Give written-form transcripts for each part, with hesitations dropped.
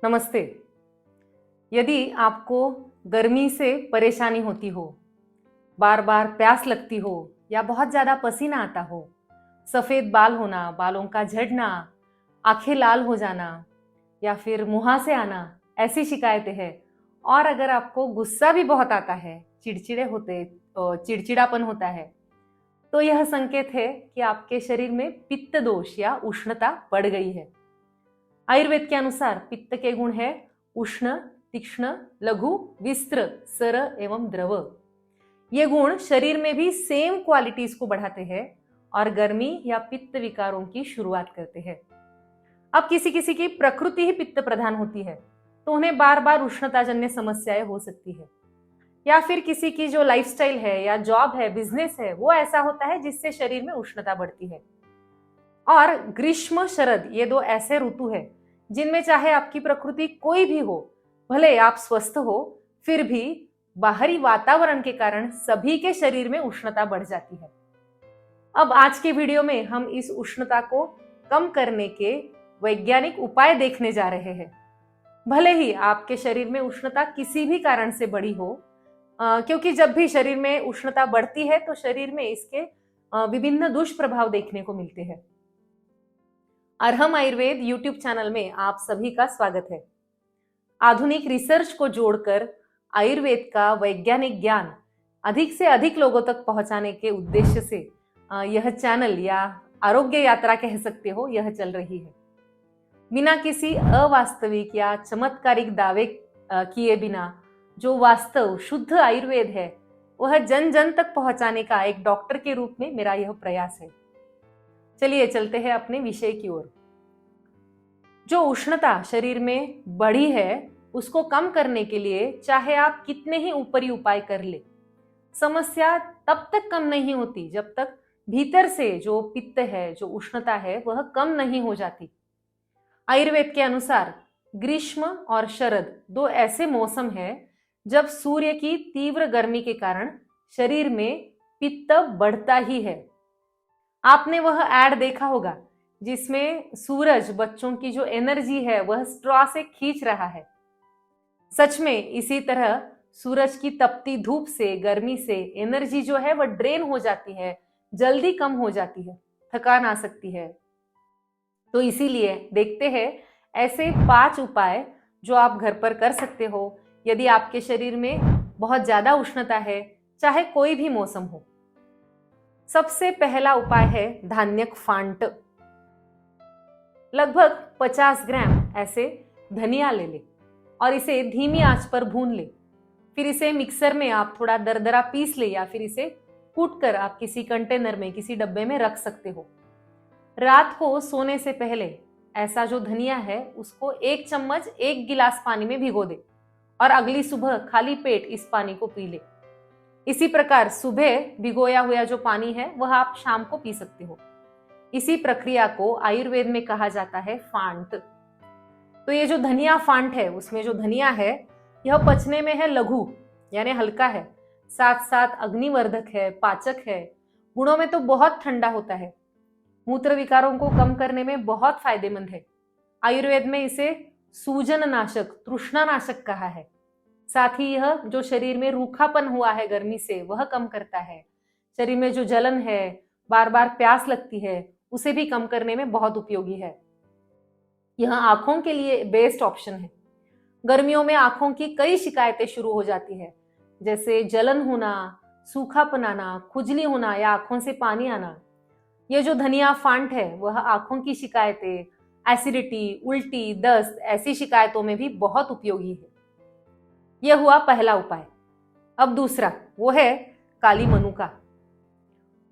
नमस्ते। यदि आपको गर्मी से परेशानी होती हो, बार बार प्यास लगती हो या बहुत ज़्यादा पसीना आता हो, सफ़ेद बाल होना, बालों का झड़ना, आंखें लाल हो जाना या फिर मुहासे आना, ऐसी शिकायतें हैं। और अगर आपको गुस्सा भी बहुत आता है, चिड़चिड़ापन होता है, तो यह संकेत है कि आपके शरीर में पित्त दोष या उष्णता बढ़ गई है। आयुर्वेद के अनुसार पित्त के गुण है उष्ण, तीक्ष्ण, लघु, विस्त्र, सर एवं द्रव। ये गुण शरीर में भी सेम क्वालिटीज को बढ़ाते हैं और गर्मी या पित्त विकारों की शुरुआत करते हैं। अब किसी किसी की प्रकृति ही पित्त प्रधान होती है, तो उन्हें बार बार उष्णताजन्य समस्याएं हो सकती है। या फिर किसी की जो लाइफस्टाइल है या जॉब है, बिजनेस है, वो ऐसा होता है जिससे शरीर में उष्णता बढ़ती है। और ग्रीष्म शरद, ये दो ऐसे ऋतु है जिनमें चाहे आपकी प्रकृति कोई भी हो, भले आप स्वस्थ हो, फिर भी बाहरी वातावरण के कारण सभी के शरीर में उष्णता बढ़ जाती है। अब आज के वीडियो में हम इस उष्णता को कम करने के वैज्ञानिक उपाय देखने जा रहे हैं। भले ही आपके शरीर में उष्णता किसी भी कारण से बढ़ी हो, क्योंकि जब भी शरीर में उष्णता बढ़ती है तो शरीर में इसके विभिन्न दुष्प्रभाव देखने को मिलते हैं। अरहम आयुर्वेद यूट्यूब चैनल में आप सभी का स्वागत है। आधुनिक रिसर्च को जोड़कर आयुर्वेद का वैज्ञानिक ज्ञान अधिक से अधिक लोगों तक पहुंचाने के उद्देश्य से यह चैनल या आरोग्य यात्रा कह सकते हो, यह चल रही है। बिना किसी अवास्तविक या चमत्कारिक दावे किए बिना जो वास्तव शुद्ध आयुर्वेद है, वह जन जन तक पहुंचाने का एक डॉक्टर के रूप में मेरा यह प्रयास है। चलिए चलते हैं अपने विषय की ओर। जो उष्णता शरीर में बढ़ी है, उसको कम करने के लिए चाहे आप कितने ही ऊपरी उपाय कर ले, समस्या तब तक कम नहीं होती जब तक भीतर से जो पित्त है, जो उष्णता है, वह कम नहीं हो जाती। आयुर्वेद के अनुसार ग्रीष्म और शरद दो ऐसे मौसम है जब सूर्य की तीव्र गर्मी के कारण शरीर में पित्त बढ़ता ही है। आपने वह एड देखा होगा जिसमें सूरज बच्चों की जो एनर्जी है वह स्ट्रॉ से खींच रहा है। सच में इसी तरह सूरज की तपती धूप से, गर्मी से एनर्जी जो है वह ड्रेन हो जाती है, जल्दी कम हो जाती है, थकान आ सकती है। तो इसीलिए देखते हैं ऐसे 5 उपाय जो आप घर पर कर सकते हो यदि आपके शरीर में बहुत ज्यादा उष्णता है, चाहे कोई भी मौसम हो। सबसे पहला उपाय है धान्यक फांट। लगभग 50 ग्राम ऐसे धनिया ले ले और इसे धीमी आंच पर भून ले। फिर इसे मिक्सर में आप थोड़ा दरदरा पीस ले या फिर इसे कूट कर आप किसी कंटेनर में, किसी डब्बे में रख सकते हो। रात को सोने से पहले ऐसा जो धनिया है उसको 1 चम्मच 1 गिलास पानी में भिगो दे और अगली सुबह खाली पेट इस पानी को पी ले। इसी प्रकार सुबह भिगोया हुआ जो पानी है वह आप शाम को पी सकते हो। इसी प्रक्रिया को आयुर्वेद में कहा जाता है फांट। तो ये जो धनिया फांट है, उसमें जो धनिया है यह पचने में है लघु, यानी हल्का है, साथ साथ अग्निवर्धक है, पाचक है, गुणों में तो बहुत ठंडा होता है, मूत्र विकारों को कम करने में बहुत फायदेमंद है। आयुर्वेद में इसे सूजन नाशक, तृष्णा नाशक कहा है। साथ ही यह जो शरीर में रूखापन हुआ है गर्मी से वह कम करता है। शरीर में जो जलन है, बार बार प्यास लगती है, उसे भी कम करने में बहुत उपयोगी है। यह आंखों के लिए बेस्ट ऑप्शन है। गर्मियों में आंखों की कई शिकायतें शुरू हो जाती है, जैसे जलन होना, सूखापन आना, खुजली होना या आंखों से पानी आना। यह जो धनिया फांट है वह आंखों की शिकायतें, एसिडिटी, उल्टी, दस्त, ऐसी शिकायतों में भी बहुत उपयोगी है। यह हुआ पहला उपाय। अब दूसरा, वो है काली मनुका।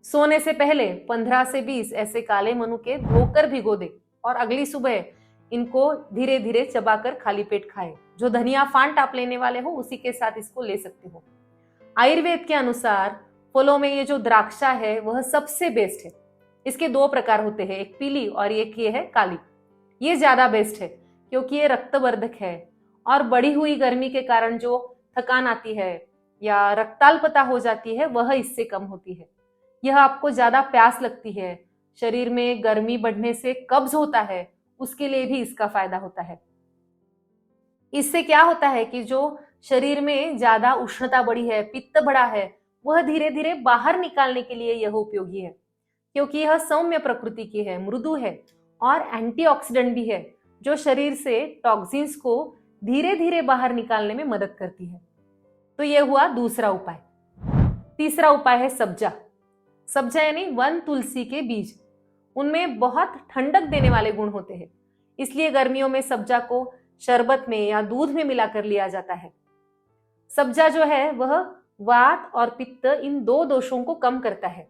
सोने से पहले 15 से 20 ऐसे काले मनुके धोकर भिगो दे और अगली सुबह इनको धीरे धीरे चबाकर खाली पेट खाए। जो धनिया फांट आप लेने वाले हो उसी के साथ इसको ले सकते हो। आयुर्वेद के अनुसार फलों में ये जो द्राक्षा है वह सबसे बेस्ट है। इसके 2 प्रकार होते हैं, एक पीली और एक ये है काली। ये ज्यादा बेस्ट है क्योंकि ये रक्तवर्धक है और बढ़ी हुई गर्मी के कारण जो थकान आती है या रक्ताल्पता हो जाती है वह इससे कम होती है। यह आपको ज्यादा प्यास लगती है, शरीर में गर्मी बढ़ने से कब्ज होता है, उसके लिए भी इसका फायदा होता है। इससे क्या होता है कि जो शरीर में ज्यादा उष्णता बढ़ी है, पित्त बढ़ा है, वह धीरे धीरे बाहर निकालने के लिए यह उपयोगी है, क्योंकि यह सौम्य प्रकृति की है, मृदु है और एंटीऑक्सीडेंट भी है, जो शरीर से टॉक्सिन्स को धीरे धीरे बाहर निकालने में मदद करती है। तो यह हुआ दूसरा उपाय। तीसरा उपाय है सब्जा। सब्जा यानी वन तुलसी के बीज। उनमें बहुत ठंडक देने वाले गुण होते हैं, इसलिए गर्मियों में सब्जा को शरबत में या दूध में मिलाकर लिया जाता है। सब्जा जो है वह वात और पित्त इन दो दोषों को कम करता है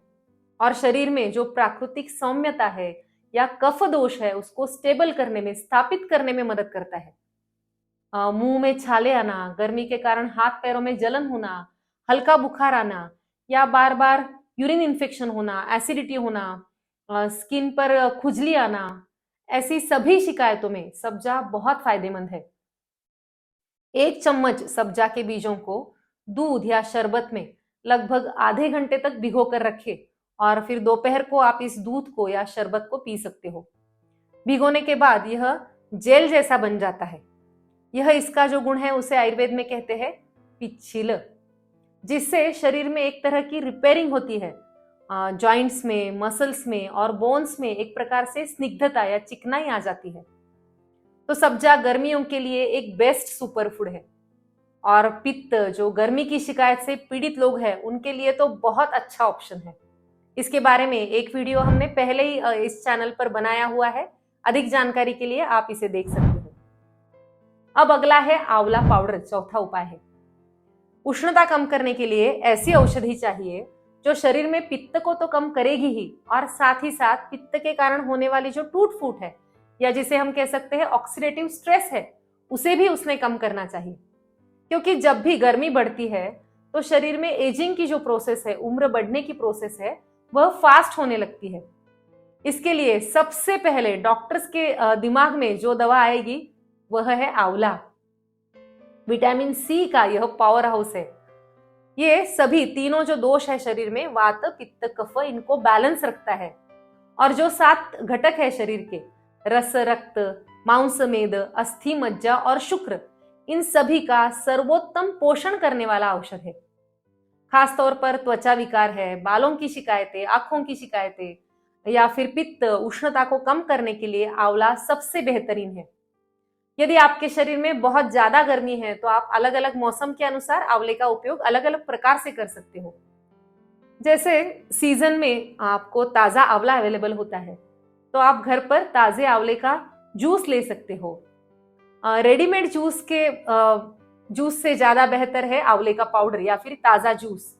और शरीर में जो प्राकृतिक सौम्यता है या कफ दोष है उसको स्टेबल करने में, स्थापित करने में मदद करता है। मुंह में छाले आना, गर्मी के कारण हाथ पैरों में जलन होना, हल्का बुखार आना या बार बार यूरिन इन्फेक्शन होना, एसिडिटी होना, स्किन पर खुजली आना, ऐसी सभी शिकायतों में सब्जा बहुत फायदेमंद है। 1 चम्मच सब्जा के बीजों को दूध या शरबत में लगभग आधे घंटे तक भिगो कर रखें और फिर दोपहर को आप इस दूध को या शरबत को पी सकते हो। भिगोने के बाद यह जेल जैसा बन जाता है। यह इसका जो गुण है उसे आयुर्वेद में कहते हैं पिच्छिल, जिससे शरीर में एक तरह की रिपेयरिंग होती है। जॉइंट्स में, मसल्स में और बोन्स में एक प्रकार से स्निग्धता या चिकनाई आ जाती है। तो सब्जा गर्मियों के लिए एक बेस्ट सुपर फूड है और पित्त, जो गर्मी की शिकायत से पीड़ित लोग हैं, उनके लिए तो बहुत अच्छा ऑप्शन है। इसके बारे में एक वीडियो हमने पहले ही इस चैनल पर बनाया हुआ है, अधिक जानकारी के लिए आप इसे देख सकते हो। अब अगला है आंवला पाउडर, चौथा उपाय है। उष्णता कम करने के लिए ऐसी औषधि चाहिए जो शरीर में पित्त को तो कम करेगी ही और साथ ही साथ पित्त के कारण होने वाली जो टूट फूट है या जिसे हम कह सकते हैं ऑक्सीडेटिव स्ट्रेस है, उसे भी उसने कम करना चाहिए। क्योंकि जब भी गर्मी बढ़ती है तो शरीर में एजिंग की जो प्रोसेस है, उम्र बढ़ने की प्रोसेस है, वह फास्ट होने लगती है। इसके लिए सबसे पहले डॉक्टर्स के दिमाग में जो दवा आएगी वह है आंवला। विटामिन सी का यह पावर हाउस है। ये सभी तीनों जो दोष है शरीर में, वात, पित्त, कफ, इनको बैलेंस रखता है। और जो 7 घटक है शरीर के, रस, रक्त, मांस, मेद, अस्थि, मज्जा और शुक्र, इन सभी का सर्वोत्तम पोषण करने वाला औषध है। खासतौर पर त्वचा विकार है, बालों की शिकायतें, आंखों की शिकायतें या फिर पित्त, उष्णता को कम करने के लिए आंवला सबसे बेहतरीन है। यदि आपके शरीर में बहुत ज्यादा गर्मी है तो आप अलग अलग मौसम के अनुसार आंवले का उपयोग अलग अलग प्रकार से कर सकते हो। जैसे सीजन में आपको ताजा आंवला अवेलेबल होता है तो आप घर पर ताजे आंवले का जूस ले सकते हो। रेडीमेड जूस से ज्यादा बेहतर है आंवले का पाउडर या फिर ताजा जूस,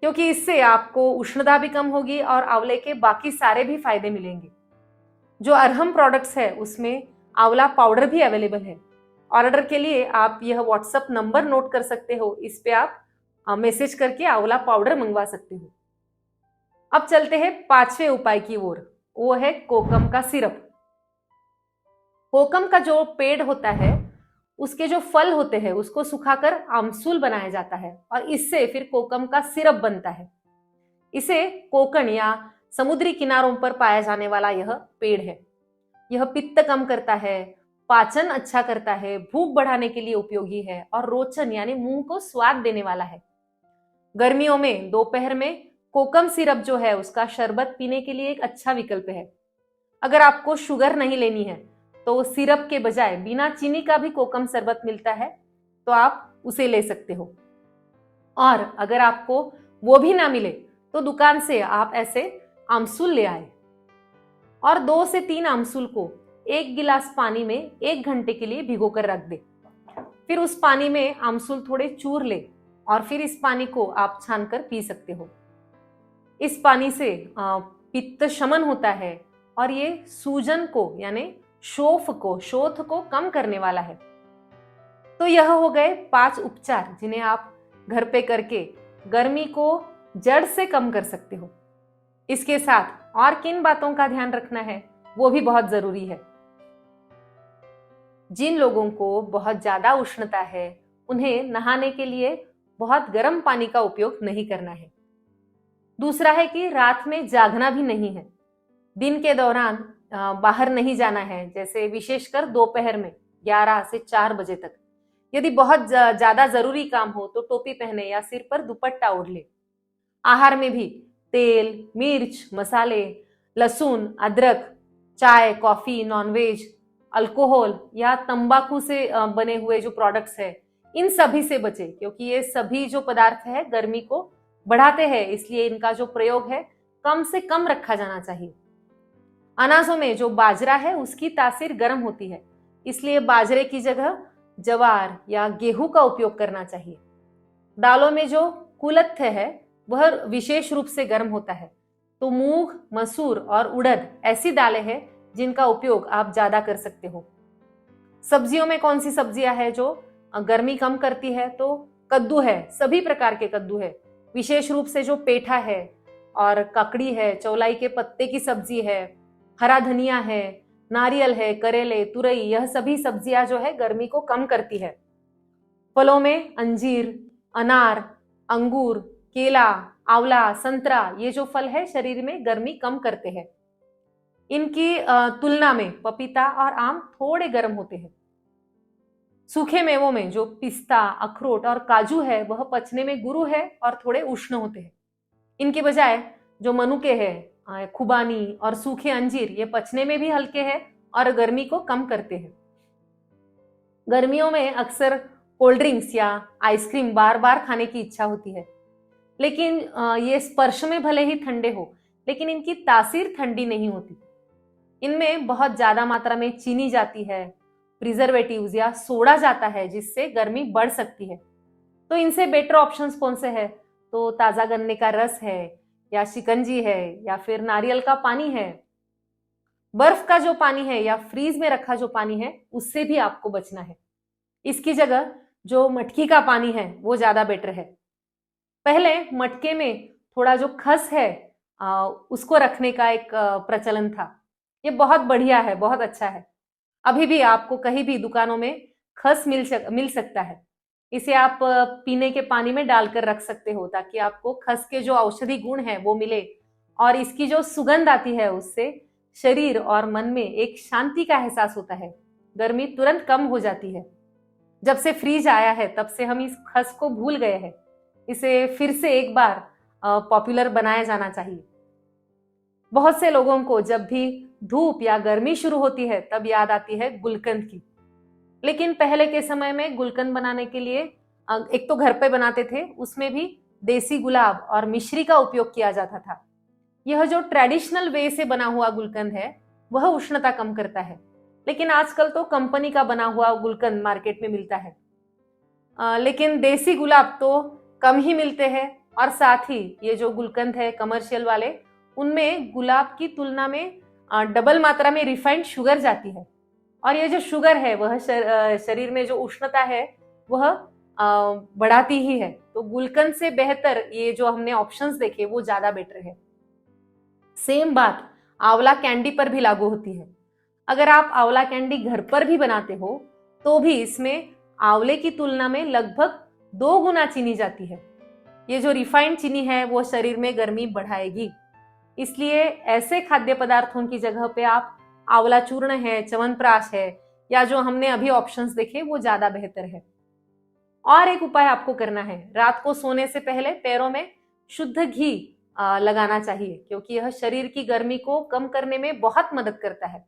क्योंकि इससे आपको उष्णता भी कम होगी और आंवले के बाकी सारे भी फायदे मिलेंगे। जो अरहम प्रोडक्ट्स है उसमें आंवला पाउडर भी अवेलेबल है। ऑर्डर के लिए आप यह व्हाट्सएप नंबर नोट कर सकते हो, इस पे आप मैसेज करके आंवला पाउडर मंगवा सकते हो। अब चलते हैं 5वें उपाय की ओर, वो है कोकम का सिरप। कोकम का जो पेड़ होता है उसके जो फल होते हैं उसको सुखाकर आमसूल बनाया जाता है और इससे फिर कोकम का सिरप बनता है। इसे कोकण या समुद्री किनारों पर पाया जाने वाला यह पेड़ है। यह पित्त कम करता है, पाचन अच्छा करता है, भूख बढ़ाने के लिए उपयोगी है और रोचन यानी मुंह को स्वाद देने वाला है। गर्मियों में दोपहर में कोकम सिरप जो है उसका शरबत पीने के लिए एक अच्छा विकल्प है। अगर आपको शुगर नहीं लेनी है तो सिरप के बजाय बिना चीनी का भी कोकम शरबत मिलता है, तो आप उसे ले सकते हो। और अगर आपको वो भी ना मिले तो दुकान से आप ऐसे आमसूल ले आए और 2 से 3 आमसूल को 1 गिलास पानी में 1 घंटे के लिए भिगोकर रख दे। फिर उस पानी में आमसूल थोड़े चूर ले और फिर इस पानी को आप छानकर पी सकते हो। इस पानी से पित्त शमन होता है और ये सूजन को यानी शोथ को कम करने वाला है। तो यह हो गए 5 उपचार जिन्हें आप घर पे करके गर्मी को जड़ से कम कर सकते हो। इसके साथ और किन बातों का ध्यान रखना है वो भी बहुत जरूरी है। जिन लोगों को बहुत ज्यादा उष्णता है उन्हें नहाने के लिए बहुत गर्म पानी का उपयोग नहीं करना है। दूसरा है कि रात में जागना भी नहीं है। दिन के दौरान बाहर नहीं जाना है, जैसे विशेषकर दोपहर में। 11 से 4 बजे तक। यदि बहुत ज्यादा जरूरी काम हो तो टोपी पहने या सिर पर दुपट्टा ओढ़ ले। आहार में भी तेल, मिर्च, मसाले, लहसुन, अदरक, चाय, कॉफी, नॉनवेज, अल्कोहल या तंबाकू से बने हुए जो प्रोडक्ट्स है, इन सभी से बचे, क्योंकि ये सभी जो पदार्थ है गर्मी को बढ़ाते हैं, इसलिए इनका जो प्रयोग है कम से कम रखा जाना चाहिए। अनाजों में जो बाजरा है उसकी तासीर गर्म होती है, इसलिए बाजरे की जगह जवार या गेहूं का उपयोग करना चाहिए। दालों में जो कुलथ है वह विशेष रूप से गर्म होता है, तो मूंग, मसूर और उड़द ऐसी दालें हैं जिनका उपयोग आप ज्यादा कर सकते हो। सब्जियों में कौन सी सब्जियां हैं जो गर्मी कम करती है? तो कद्दू है, सभी प्रकार के कद्दू है, विशेष रूप से जो पेठा है और ककड़ी है, चौलाई के पत्ते की सब्जी है, हरा धनिया है, नारियल है, करेले, तुरई, यह सभी सब्जियां जो है गर्मी को कम करती है। फलों में अंजीर, अनार, अंगूर, केला, आंवला, संतरा, ये जो फल है शरीर में गर्मी कम करते हैं। इनकी तुलना में पपीता और आम थोड़े गर्म होते हैं। सूखे मेवों में जो पिस्ता, अखरोट और काजू है वह पचने में गुरु है और थोड़े उष्ण होते हैं। इनके बजाय जो मनुके हैं, खुबानी और सूखे अंजीर, ये पचने में भी हल्के हैं और गर्मी को कम करते हैं। गर्मियों में अक्सर कोल्ड ड्रिंक्स या आइसक्रीम बार बार खाने की इच्छा होती है, लेकिन ये स्पर्श में भले ही ठंडे हो, लेकिन इनकी तासीर ठंडी नहीं होती। इनमें बहुत ज्यादा मात्रा में चीनी जाती है, प्रिजर्वेटिव्स या सोडा जाता है, जिससे गर्मी बढ़ सकती है। तो इनसे बेटर ऑप्शंस कौन से हैं? तो ताजा गन्ने का रस है या शिकंजी है या फिर नारियल का पानी है। बर्फ का जो पानी है या फ्रीज में रखा जो पानी है उससे भी आपको बचना है। इसकी जगह जो मटकी का पानी है वो ज्यादा बेटर है। पहले मटके में थोड़ा जो खस है उसको रखने का एक प्रचलन था। ये बहुत बढ़िया है, बहुत अच्छा है। अभी भी आपको कहीं भी दुकानों में खस मिल सकता है। इसे आप पीने के पानी में डालकर रख सकते हो, ताकि आपको खस के जो औषधि गुण है वो मिले, और इसकी जो सुगंध आती है उससे शरीर और मन में एक शांति का एहसास होता है। गर्मी तुरंत कम हो जाती है। जब से फ्रीज आया है तब से हम इस खस को भूल गए हैं। इसे फिर से एक बार पॉपुलर बनाया जाना चाहिए। बहुत से लोगों को जब भी धूप या गर्मी शुरू होती है तब याद आती है गुलकंद की। लेकिन पहले के समय में गुलकंद बनाने के लिए एक तो घर पे बनाते थे, उसमें भी देसी गुलाब और मिश्री का उपयोग किया जाता था। यह जो ट्रेडिशनल वे से बना हुआ गुलकंद है वह उष्णता कम करता है, लेकिन आजकल तो कंपनी का बना हुआ गुलकंद मार्केट में मिलता है। लेकिन देसी गुलाब तो कम ही मिलते हैं, और साथ ही ये जो गुलकंद है कमर्शियल वाले, उनमें गुलाब की तुलना में डबल मात्रा में रिफाइंड शुगर जाती है, और ये जो शुगर है वह शरीर में जो उष्णता है वह बढ़ाती ही है। तो गुलकंद से बेहतर ये जो हमने ऑप्शंस देखे वो ज्यादा बेटर है। सेम बात आंवला कैंडी पर भी लागू होती है। अगर आप आंवला कैंडी घर पर भी बनाते हो तो भी इसमें आंवले की तुलना में लगभग 2 गुना चीनी जाती है। ये जो रिफाइंड चीनी है वो शरीर में गर्मी बढ़ाएगी, इसलिए ऐसे खाद्य पदार्थों की जगह पे आप आंवला चूर्ण है, च्यवनप्राश है, या जो हमने अभी ऑप्शंस देखे वो ज्यादा बेहतर है। और एक उपाय आपको करना है, रात को सोने से पहले पैरों में शुद्ध घी लगाना चाहिए, क्योंकि यह शरीर की गर्मी को कम करने में बहुत मदद करता है।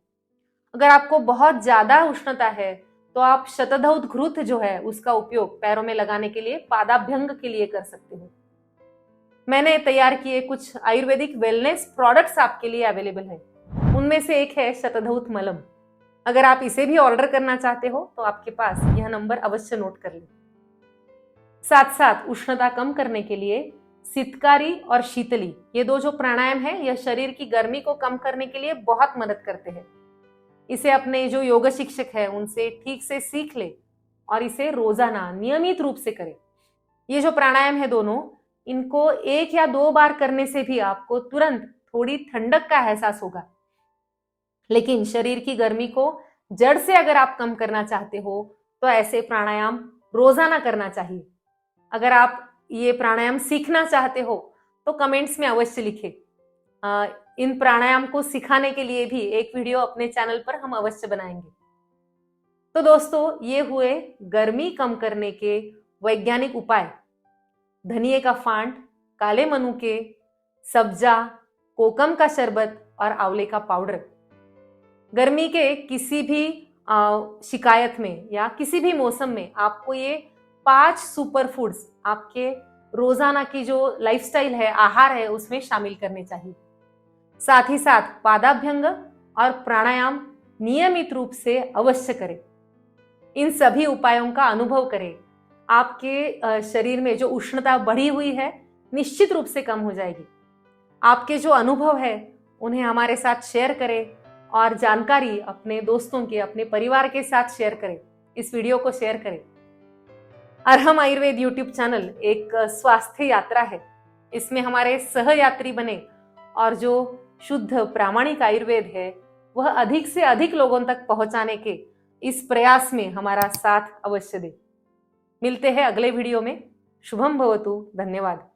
अगर आपको बहुत ज्यादा उष्णता है तो आप शतधौत घृत जो है उसका उपयोग पैरों में लगाने के लिए, पादाभ्यंग के लिए कर सकते हो। मैंने तैयार किए कुछ आयुर्वेदिक वेलनेस प्रोडक्ट्स आपके लिए अवेलेबल है। उनमें से एक है शतधौत मलम। अगर आप इसे भी ऑर्डर करना चाहते हो तो आपके पास यह नंबर अवश्य नोट कर लें। साथ साथ उष्णता कम करने के लिए सितकारी और शीतली, ये 2 जो प्राणायाम है यह शरीर की गर्मी को कम करने के लिए बहुत मदद करते हैं। इसे अपने जो योग शिक्षक है उनसे ठीक से सीख ले और इसे रोजाना नियमित रूप से करें। ये जो प्राणायाम है दोनों, इनको 1 या 2 बार करने से भी आपको तुरंत थोड़ी ठंडक का एहसास होगा। लेकिन शरीर की गर्मी को जड़ से अगर आप कम करना चाहते हो तो ऐसे प्राणायाम रोजाना करना चाहिए। अगर आप ये प्राणायाम सीखना चाहते हो तो कमेंट्स में अवश्य लिखें। इन प्राणायाम को सिखाने के लिए भी एक वीडियो अपने चैनल पर हम अवश्य बनाएंगे। तो दोस्तों, ये हुए गर्मी कम करने के वैज्ञानिक उपाय। धनिए का फांट, काले मनुके, सब्जा, कोकम का शरबत और आंवले का पाउडर। गर्मी के किसी भी शिकायत में या किसी भी मौसम में आपको ये 5 सुपर फूड्स आपके रोजाना की जो लाइफस्टाइल है, आहार है, उसमें शामिल करने चाहिए। साथ ही साथ पादाभ्यंग और प्राणायाम नियमित रूप से अवश्य करें। इन सभी उपायों का अनुभव करें। आपके शरीर में जो उष्णता बढ़ी हुई है निश्चित रूप से कम हो जाएगी। आपके जो अनुभव है उन्हें हमारे साथ शेयर करें और जानकारी अपने दोस्तों के, अपने परिवार के साथ शेयर करें। इस वीडियो को शेयर करें। अरहम आयुर्वेद यूट्यूब चैनल एक स्वास्थ्य यात्रा है। इसमें हमारे सहयात्री बने और जो शुद्ध प्रामाणिक आयुर्वेद है वह अधिक से अधिक लोगों तक पहुंचाने के इस प्रयास में हमारा साथ अवश्य दें। मिलते हैं अगले वीडियो में। शुभम भवतु। धन्यवाद।